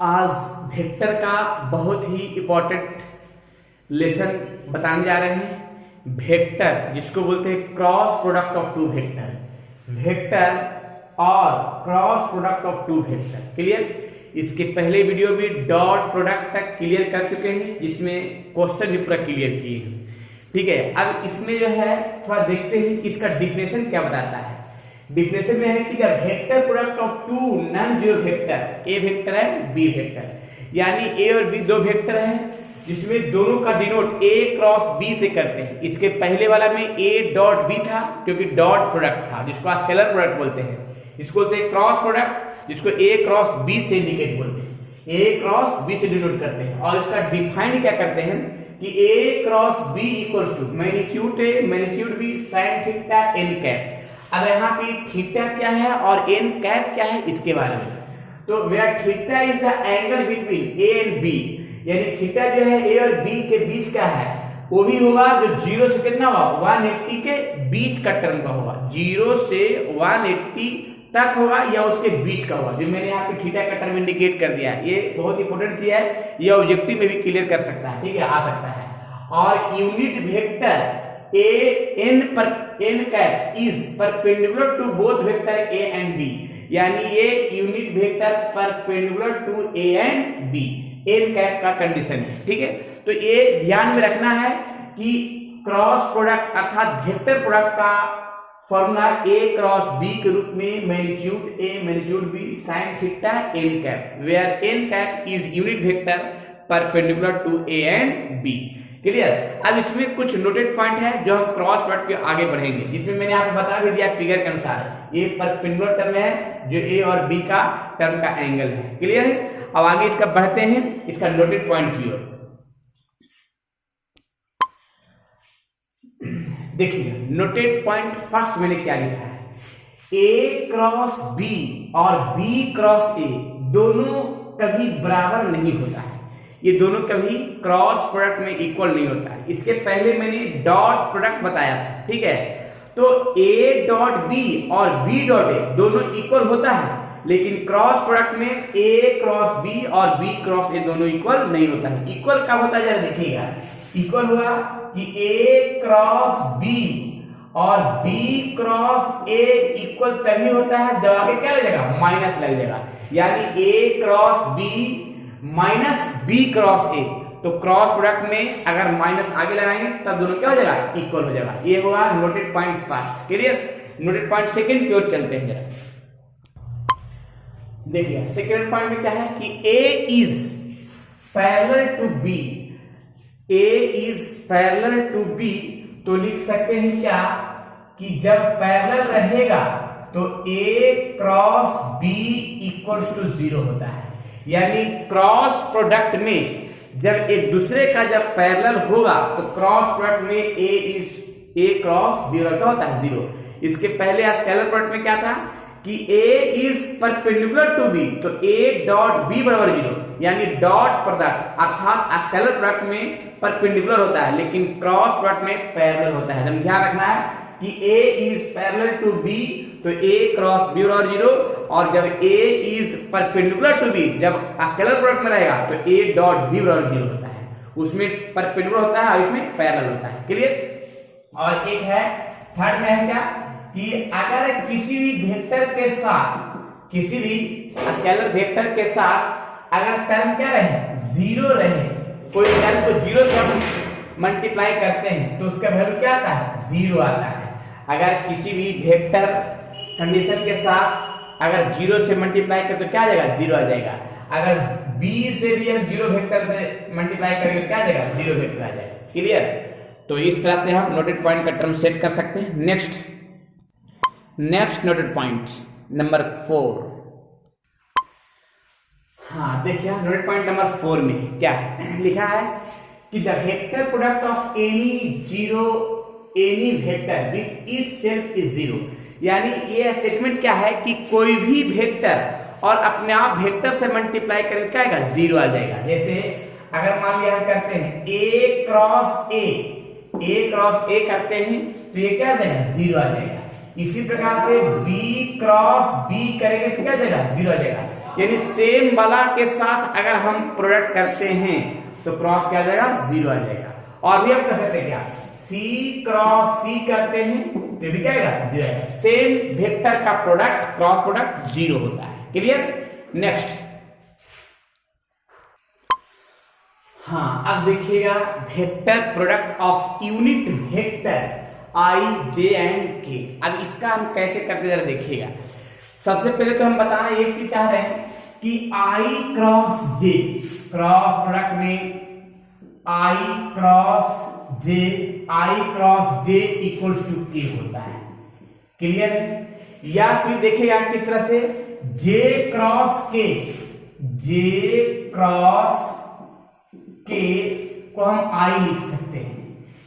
आज वेक्टर का बहुत ही इम्पोर्टेंट लेसन बताने जा रहे हैं। वेक्टर जिसको बोलते हैं cross product of two vector, vector और cross product of two vector. Clear? इसके पहले वीडियो में डॉट प्रोडक्ट तक क्लियर कर चुके हैं, जिसमें क्वेश्चन भी पूरा क्लियर किए हैं। ठीक है, अब इसमें जो है थोड़ा देखते हैं कि इसका डिफिनेशन क्या बताता है। डिफिनेशन में है कि जब vector product of two non zero vector, A vector है बी वेक्टर, यानी ए और बी दो वेक्टर है जिसमें दोनों का डिनोट ए क्रॉस बी से करते हैं। इसके पहले वाला में ए डॉट बी था क्योंकि डॉट प्रोडक्ट था, जिसको आप स्केलर प्रोडक्ट बोलते हैं। इसको बोलते हैं क्रॉस प्रोडक्ट, जिसको ए क्रॉस बी से इंडिकेट बोलते हैं, ए क्रॉस बी से डिनोट करते हैं। और इसका डिफाइन क्या करते हैं कि a cross b equals to magnitude A magnitude B sine theta N cap. अब यहाँ पे थीटा क्या है और एन कैप क्या है इसके बारे में, तो where theta is the angle between A and B, यानी थीटा जो है ए और बी के बीच का है, वो भी होगा जो 0 से कितना होगा 180 के बीच का टर्म का होगा, 0 से 180 तक होगा या उसके बीच का होगा। जो मैंने यहाँ पे थीटा का टर्म इंडिकेट कर दिया है, ये बहुत इंपॉर्टेंट चीज है, ये ऑब्जेक्टिव में भी क्लियर कर सकता है। ठीक है, आ सकता है। और यूनिट वेक्टर ए एन पर N cap is perpendicular to both vector A and B, यानी ये unit vector perpendicular to A and B, N cap का कंडीशन है। ठीक है, तो ये ध्यान में रखना है कि क्रॉस प्रोडक्ट अर्थात वेक्टर प्रोडक्ट का फॉर्मूला ए क्रॉस बी के रूप में magnitude A magnitude B sine theta N cap, where N cap is unit vector perpendicular to A and B. Clear? अब इसमें कुछ नोटेड पॉइंट है जो हम क्रॉस प्रोडक्ट के आगे बढ़ेंगे, जिसमें मैंने आपको बता भी दिया फिगर के अनुसार, ये परपेंडिकुलर टर्म है जो ए और बी का टर्म का एंगल है। क्लियर है? अब आगे इसका बढ़ते हैं, इसका नोटेड पॉइंट की ओर देखिए। नोटेड पॉइंट फर्स्ट मैंने क्या लिखा है, ए क्रॉस बी और बी क्रॉस ए दोनों कभी बराबर नहीं होता है, ये दोनों कभी क्रॉस प्रोडक्ट में इक्वल नहीं होता है। इसके पहले मैंने डॉट प्रोडक्ट बताया था। ठीक है, तो ए डॉट बी और बी डॉट ए दोनों इक्वल होता है, लेकिन क्रॉस प्रोडक्ट में ए क्रॉस बी और बी क्रॉस ए दोनों इक्वल नहीं होता है। इक्वल कब होता है जरा देखिएगा, इक्वल हुआ कि ए क्रॉस बी और बी क्रॉस ए इक्वल तभी होता है जब आगे क्या लगेगा माइनस लग जाएगा, यानी a cross b minus b cross a. तो क्रॉस प्रोडक्ट में अगर माइनस आगे लगाएंगे तब दोनों क्या हो जाएगा इक्वल हो जाएगा। ये होगा noted point first. Clear? Noted point second की ओर चलते हैं जरा। देखिए सेकंड पॉइंट में क्या है कि a is parallel to b, a is parallel to b, तो लिख सकते हैं क्या कि जब पैरेलल रहेगा तो ए क्रॉस बी इक्वल्स टू 0 होता है, यानी क्रॉस प्रोडक्ट में जब एक दूसरे का जब पैरेलल होगा तो क्रॉस प्रोडक्ट में ए क्रॉस बी क्या होता है 0। इसके पहले स्केलर प्रोडक्ट में क्या था कि a is perpendicular to b, तो ए डॉट बी बराबर 0, यानी डॉट प्रोडक्ट अर्थात स्केलर प्रोडक्ट में परपेंडिकुलर होता है लेकिन क्रॉस प्रोडक्ट में पैरेलल होता है। तो ध्यान रखना है कि a is parallel to b तो ए क्रॉस बी बराबर 0, और जब ए इज परपेंडिकुलर टू बी जब स्केलर प्रोडक्ट में रहेगा तो ए डॉट बी बराबर 0 होता है, उसमें परपेंडिकुलर होता है और इसमें पैरेलल होता है। क्लियर? और एक है थर्ड में है क्या कि अगर किसी भी वेक्टर के साथ, किसी भी स्केलर वेक्टर के साथ अगर टर्म क्या रहे 0 रहे, कोई टर्म को 0 से हम मल्टीप्लाई करते हैं तो उसका वैल्यू क्या आता है 0 आता है। अगर किसी भी वेक्टर कंडीशन के साथ अगर 0 से मल्टीप्लाई करें तो क्या आ जाएगा 0 आ जाएगा। अगर b से भी हम 0 वेक्टर से मल्टीप्लाई करेंगे तो क्या आ जाएगा 0 वेक्टर आ जाएगा। क्लियर? तो इस तरह से हम नोटेड पॉइंट का टर्म सेट कर सकते हैं। Next noted point number 4। हाँ देखिए नोटेड पॉइंट नंबर 4 में क्या लिखा है कि the vector product of any vector with itself is 0, यानी ये स्टेटमेंट क्या है कि कोई भी वेक्टर और अपने आप वेक्टर से मल्टीप्लाई करेंगे क्या आएगा 0 आ जाएगा। जैसे अगर मान लिया हम करते हैं ए क्रॉस ए करते हैं तो ये क्या आ जाएगा 0 आ जाएगा। इसी प्रकार से b क्रॉस बी करेंगे तो क्या जाएगा, 0 आ जाएगा। यानी सेम वाला के साथ अगर हम प्रोडक्ट करते हैं तो क्रॉस क्या आ जाएगा, 0 आ जाएगा। और भी हम कर सकते हैं क्या, सी क्रॉस सी करते हैं तो भी क्या आएगा, 0 आएगा। सेम वेक्टर का प्रोडक्ट क्रॉस प्रोडक्ट 0 होता है। क्लियर। नेक्स्ट, हाँ अब देखिएगा vector product of unit vector I J and के। अब इसका हम कैसे करते जरा देखिएगा। सबसे पहले तो हम बताना एक चीज चाह रहे हैं कि आई क्रॉस जे, क्रॉस प्रोडक्ट में आई क्रॉस जे इक्वल्स टू के होता है। क्लियर है। या फिर देखिएगा किस तरह से, जे क्रॉस के को हम आई लिख सकते हैं।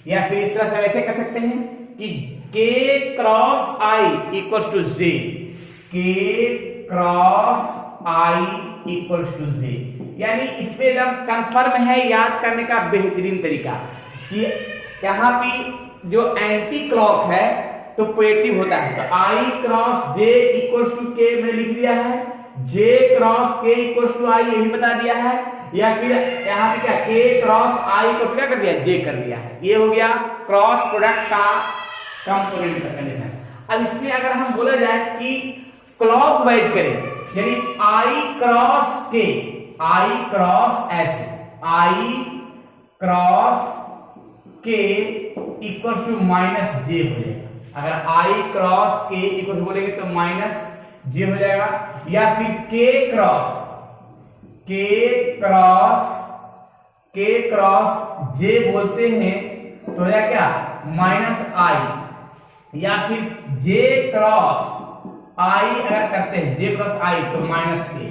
या फिर इस तरह से ऐसे कर सकते हैं कि के क्रॉस आई इक्वल्स टू जे, के क्रॉस आई इक्वल्स टू जे। यानी इस पे जब कंफर्म है याद करने का बेहतरीन तरीका कि यहाँ पे जो एंटी क्लॉक है तो पॉजिटिव होता है, तो आई क्रॉस जे इक्वल्स टू के मैंने लिख दिया है, जे क्रॉस के इक्वल्स टू आई ये भी बता दिया है। या फिर यहाँ पे क्या, के क्रॉस आई को क्या कर दिया, जे कर दिया है। ये हो गया क्रॉस प्रोडक्ट का कंपोनेंट का कंडीशन। अब इसमें अगर हम बोला जाए कि क्लॉकवाइज करें, यानी आई क्रॉस ऐसे, आई क्रॉस के इक्वल्स टू माइनस जे हो जाएगा। अगर आई क्रॉस के इक्वल बोलेंगे तो माइनस जे हो जाएगा। या फिर के क्रॉस जे बोलते हैं तो हो जाएगा क्या, माइनस आई। या फिर जे क्रॉस आई अगर करते हैं, जे क्रॉस आई तो माइनस के।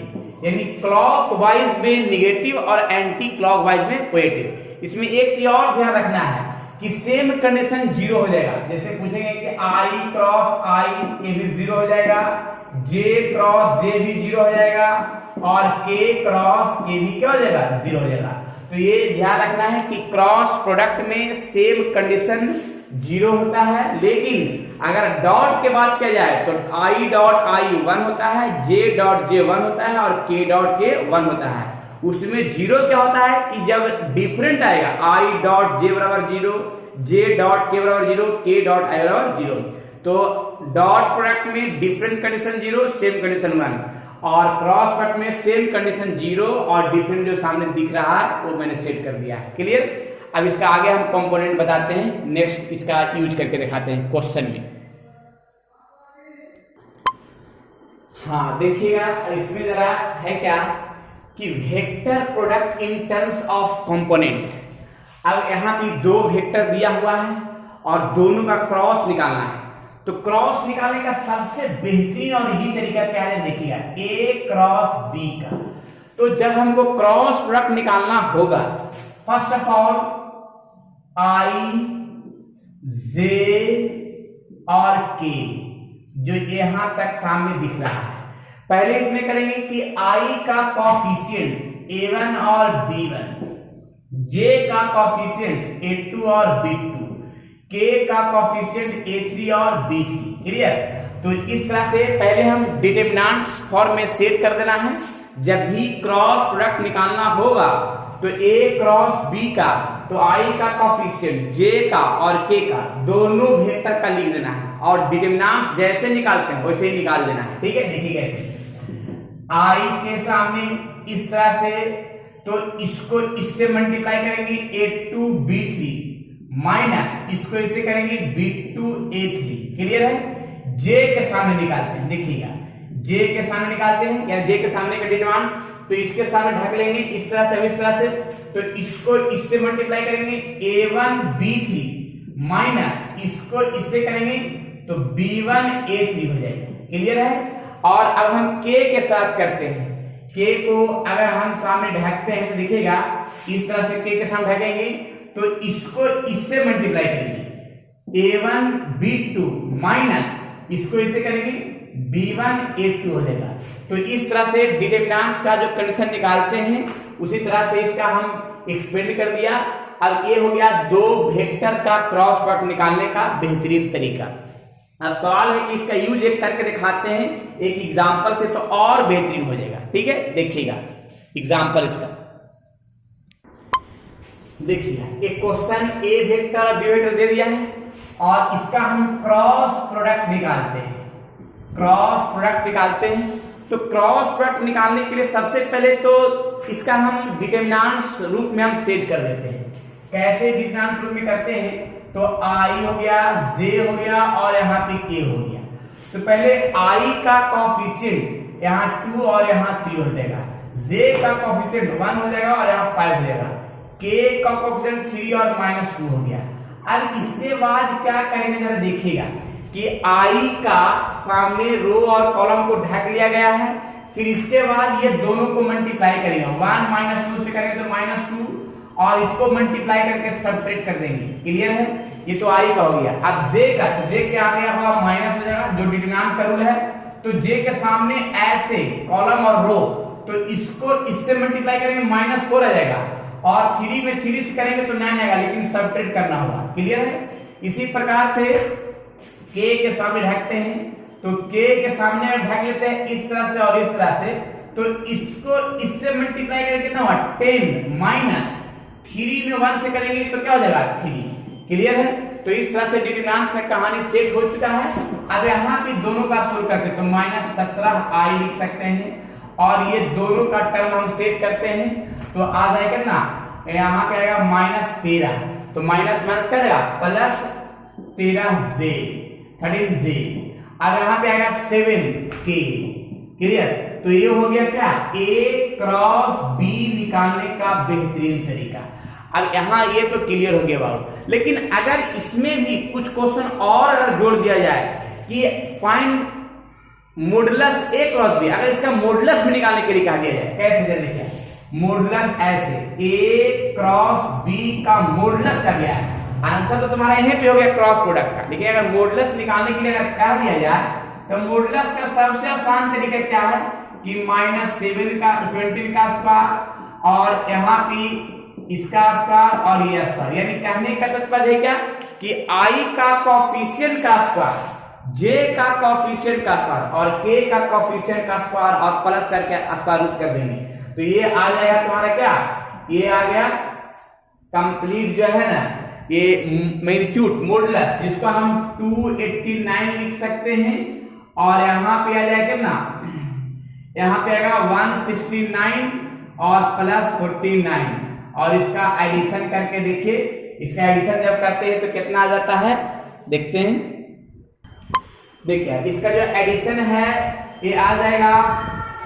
यानी क्लॉकवाइज में निगेटिव और एंटी क्लॉकवाइज में पॉजिटिव। इसमें एक चीज और ध्यान रखना है कि सेम कंडीशन 0 हो जाएगा। जैसे पूछेंगे कि आई क्रॉस आई ये भी 0 हो जाएगा, जे क्रॉस जे भी 0 हो जाएगा, और के क्रॉस के भी क्या हो जाएगा, 0 हो जाएगा। तो ये ध्यान रखना है कि क्रॉस प्रोडक्ट में सेम कंडीशन 0 होता है, लेकिन अगर डॉट के बाद किया जाए तो आई डॉट आई 1 होता है, जे डॉट जे 1 होता है, और के डॉट के 1 होता है। उसमें 0 क्या होता है कि जब डिफरेंट आएगा, आई डॉट जे बराबर 0, जे डॉट के बराबर 0, के डॉट आई बराबर 0, तो डॉट प्रोडक्ट में डिफरेंट कंडीशन 0, सेम कंडीशन 1, और क्रॉस प्रोडक्ट में सेम कंडीशन 0 और डिफरेंट जो सामने दिख रहा है वो मैंने सेट कर दिया है। क्लियर। अब इसका आगे हम कंपोनेंट बताते हैं, नेक्स्ट इसका यूज करके दिखाते हैं क्वेश्चन में। हाँ देखिएगा इसमें जरा है क्या कि vector product in terms of component. अब यहाँ पे 2 वेक्टर दिया हुआ है और दोनों का क्रॉस निकालना है। तो क्रॉस निकालने का सबसे बेहतरीन और यही तरीका क्या है, देखिएगा ए क्रॉस बी का। तो जब हमको क्रॉस प्रोडक्ट निकालना होगा, फर्स्ट ऑफ ऑल आई जे और के जो यहां तक सामने दिख रहा है, पहले इसमें करेंगे कि आई का कॉफिशिएंट A1 और B1, जे का कॉफिशिएंट A2 और B2, के का कॉफिशिएंट A3 और B3। क्लियर। तो इस तरह से पहले हम डिटरमिनेंट्स फॉर्म में सेट कर देना है। जब भी क्रॉस प्रोडक्ट निकालना होगा तो A क्रॉस B का, तो I का कॉफिशिएंट J का और K का दोनों वेक्टर का लिख देना है, और डिटरमिनेंट्स जैसे निकालते हैं वैसे ही निकाल देना है। ठीक है। देखिए कैसे, I के सामने इस तरह से, तो इसको इससे मल्टीप्लाई करेंगे A2 B3 माइनस इसको इससे करेंगे B2 A3। क्लियर है। J के सामने निकालते हैं, देखिएगा J के सामने निकालते हैं, या J के सामने का डिटरमिनेंट तो इसके सामने ढक लेंगे इस तरह से, इस तरह से, तो इसको इससे मल्टीप्लाई करेंगे A1 B3 माइनस इसको इससे करेंगे तो B1 A3 हो जाएगा। क्लियर है। और अब हम K के साथ करते हैं, K को अगर हम सामने ढकते हैं तो देखिएगा इस तरह से K के सामने ढकेंगे तो इसको इससे मल्टीप्लाई करेंगे A1 B2 माइनस इसको इससे करेंगे B1 A2 हो जाएगा। तो इस तरह से डिटरमिनेंट्स का जो कंडीशन निकालते हैं उसी तरह से इसका हम एक्सपेंड कर दिया। अब ये हो गया 2 वेक्टर का क्रॉस प्रोडक्ट निकालने का बेहतरीन तरीका। अब सवाल है कि इसका यूज एक करके दिखाते हैं एक एग्जांपल से, तो और बेहतरीन हो जाएगा। ठीक है, देखिएगा एग्जांपल इसका। देखिए एक क्वेश्चन ए वेक्टर और बी वेक्टर दे दिया है और इसका हम क्रॉस प्रोडक्ट निकालते हैं। क्रॉस प्रोडक्ट निकालते हैं तो क्रॉस प्रोडक्ट निकालने के लिए सबसे पहले तो इसका हम डिटरमिनेंट्स रूप में हम सेट कर लेते हैं। कैसे डिटरमिनेंट्स रूप में करते हैं, तो आई हो गया, जे हो गया और यहाँ पे के हो गया। तो पहले आई का कोएफिशिएंट यहाँ 2 और यहाँ 3 हो जाएगा, जे का कोएफिशिएंट 1 हो जाएगा और यहाँ 5 हो जाएगा, के का कोएफिशिएंट 3 और -2 हो गया। अब इसके बाद क्या करेंगे जरा देखिएगा कि आई का सामने रो और कॉलम को ढक लिया गया है, फिर इसके बाद ये दोनों को मल्टीप्लाई करेंगे, 1 -2 से करेंगे तो -2 और इसको मल्टीप्लाई करके सब्ट्रैक्ट कर देंगे। क्लियर है, ये तो आई का हो गया। अब जे का, तो जे के आगे हुआ माइनस हो जाएगा, जो डिटरमिनेंट का रूल है। तो जे के सामने ऐसे कॉलम और रो, तो इसको इससे मल्टीप्लाई करेंगे -4 आ जाएगा और 3 में 3 से करेंगे तो 9 आएगा, लेकिन सब्ट्रैक्ट करना होगा। क्लियर है, इसी प्रकार से के सामने ढकते हैं, तो के के सामने ढक लेते हैं इस तरह से और इस तरह से, तो इसको इससे मल्टीप्लाई करके कितना हुआ 10 -3 में 1 से करेंगे तो क्या हो जाएगा 3। क्लियर है, तो इस तरह से डिटरमिनेंट्स में कहानी सेट हो चुका है। अब यहाँ पे दोनों का सोल्व करते हैं तो -17 आई लिख सकते हैं और ये दोनों का टर्म हम सेट करते हैं तो आ जाएगा ना, यहाँ पे आएगा -13, तो माइनस करेगा प्लस 13 अब यहाँ पे आएगा 7k। क्लियर, तो ये हो गया क्या, A क्रॉस B निकालने का बेहतरीन तरीका। अब यहाँ ये तो क्लियर हो गया बाबू, लेकिन अगर इसमें भी कुछ क्वेश्चन और अगर जोड़ दिया जाए कि find modulus A cross B, अगर इसका मॉडुलस भी निकालने के लिए कहा गया जाए, कैसे जरा देखिए, मॉडुलस ऐसे A क्रॉस B का मॉडुलस कर दिया है, आंसर तो तुम्हारा यहीं पे हो गया क्रॉस प्रोडक्ट का। देखिए अगर मॉडुलस निकालने के लिए अगर कह दिया जाए तो मॉडुलस का सबसे आसान तरीका क्या है कि -17 का 17 का स्क्वायर और यहाँ पे इसका स्क्वायर और ये स्क्वायर, यानी कहने का तात्पर्य है क्या कि आई का कोएफिशिएंट का स्क्वायर, जे का कोएफिशिएंट का स्क्वायर और के का कोएफिशिएंट का स्क्वायर और प्लस करके स्क्वायर रूट कर देंगे, तो ये आ जाएगा तुम्हारा क्या, ये आ गया कंप्लीट जो है ना ये मैग्नीट्यूड मॉडुलस, जिसको हम 289 लिख सकते हैं और यहाँ पे आ जाएगा ना, यहाँ पे आएगा 169 और प्लस 49 और इसका एडिशन करके देखिए, इसका एडिशन जब करते हैं तो कितना आ जाता है देखते हैं। देखिए इसका जो एडिशन है ये आ जाएगा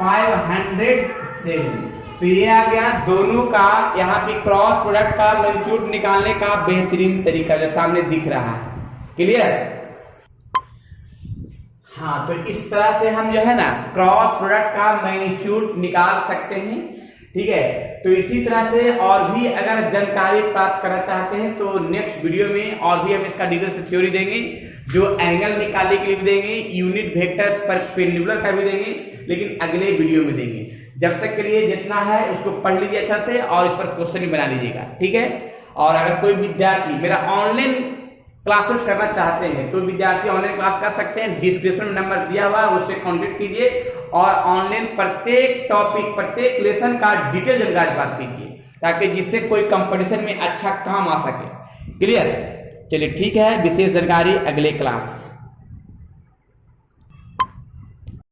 507, तो ये आ गया दोनों का यहाँ पे क्रॉस प्रोडक्ट का मैग्नीट्यूड निकालने का बेहतरीन तरीका जो सामने दिख रहा है। क्लियर, हाँ, तो इस तरह से हम जो है ना क्रॉस प्रोडक्ट का मैग्नीट्यूड निकाल सकते हैं। ठीक है, तो इसी तरह से और भी अगर जानकारी प्राप्त करना चाहते हैं तो नेक्स्ट वीडियो में और भी हम इसका डिटेल से थ्योरी देंगे, जो एंगल निकालने के लिए भी देंगे, यूनिट वेक्टर परपेंडिकुलर का भी देंगे, लेकिन अगले वीडियो में देंगे। जब तक के लिए जितना है उसको पढ़ लीजिए अच्छा से और इस पर क्वेश्चन ही बना लीजिएगा। ठीक है, और अगर कोई विद्यार्थी मेरा ऑनलाइन क्लासेस करना चाहते हैं तो विद्यार्थी ऑनलाइन क्लास कर सकते हैं, डिस्क्रिप्शन में नंबर दिया हुआ है, उससे कांटेक्ट कीजिए और ऑनलाइन प्रत्येक टॉपिक प्रत्येक लेसन का डिटेल जानकारी प्राप्त कीजिए, ताकि जिससे कोई कंपटीशन में अच्छा काम आ सके। क्लियर, चलिए ठीक है, विशेष जानकारी अगले क्लास।